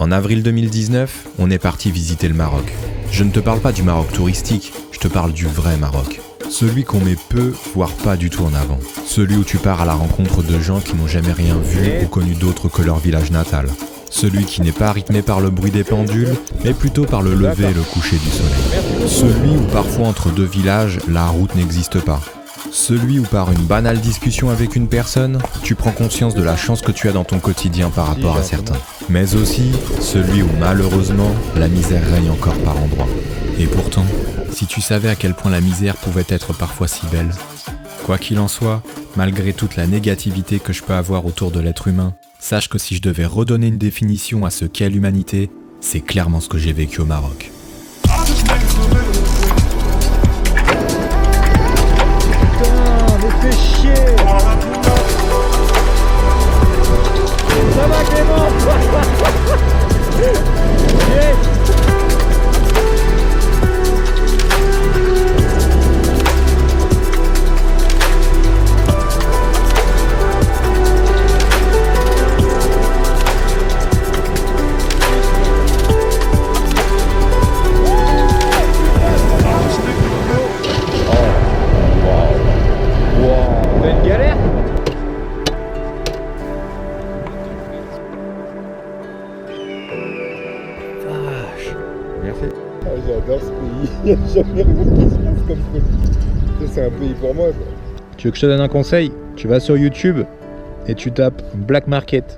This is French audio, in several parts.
En avril 2019, on est parti visiter le Maroc. Je ne te parle pas du Maroc touristique, je te parle du vrai Maroc. Celui qu'on met peu, voire pas du tout en avant. Celui où tu pars à la rencontre de gens qui n'ont jamais rien vu ou connu d'autre que leur village natal. Celui qui n'est pas rythmé par le bruit des pendules, mais plutôt par le lever et le coucher du soleil. Celui où parfois entre deux villages, la route n'existe pas. Celui où par une banale discussion avec une personne, tu prends conscience de la chance que tu as dans ton quotidien par rapport à certains. Mais aussi celui où malheureusement, la misère règne encore par endroits. Et pourtant, si tu savais à quel point la misère pouvait être parfois si belle. Quoi qu'il en soit, malgré toute la négativité que je peux avoir autour de l'être humain, sache que si je devais redonner une définition à ce qu'est l'humanité, c'est clairement ce que j'ai vécu au Maroc. Putain, mais fais chier. Ça va Clément. Yes. Merci. Ah, j'adore ce pays. Il n'y a jamais rien qui se passe comme ça. C'est un pays pour moi. Ça. Tu veux que je te donne un conseil? Tu vas sur YouTube et tu tapes Black Market.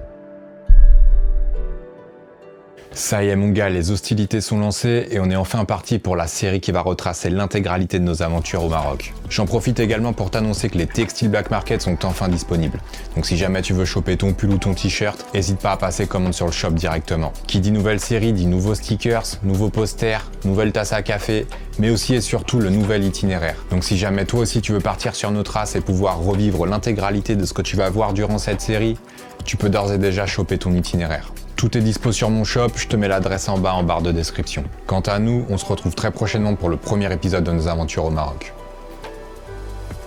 Ça y est mon gars, les hostilités sont lancées et on est enfin parti pour la série qui va retracer l'intégralité de nos aventures au Maroc. J'en profite également pour t'annoncer que les textiles Black Market sont enfin disponibles. Donc si jamais tu veux choper ton pull ou ton t-shirt, n'hésite pas à passer commande sur le shop directement. Qui dit nouvelle série dit nouveaux stickers, nouveaux posters, nouvelle tasse à café, mais aussi et surtout le nouvel itinéraire. Donc si jamais toi aussi tu veux partir sur nos traces et pouvoir revivre l'intégralité de ce que tu vas voir durant cette série, tu peux d'ores et déjà choper ton itinéraire. Tout est dispo sur mon shop, je te mets l'adresse en bas en barre de description. Quant à nous, on se retrouve très prochainement pour le premier épisode de nos aventures au Maroc.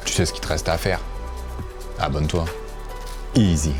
Tu sais ce qu'il te reste à faire? Abonne-toi. Easy.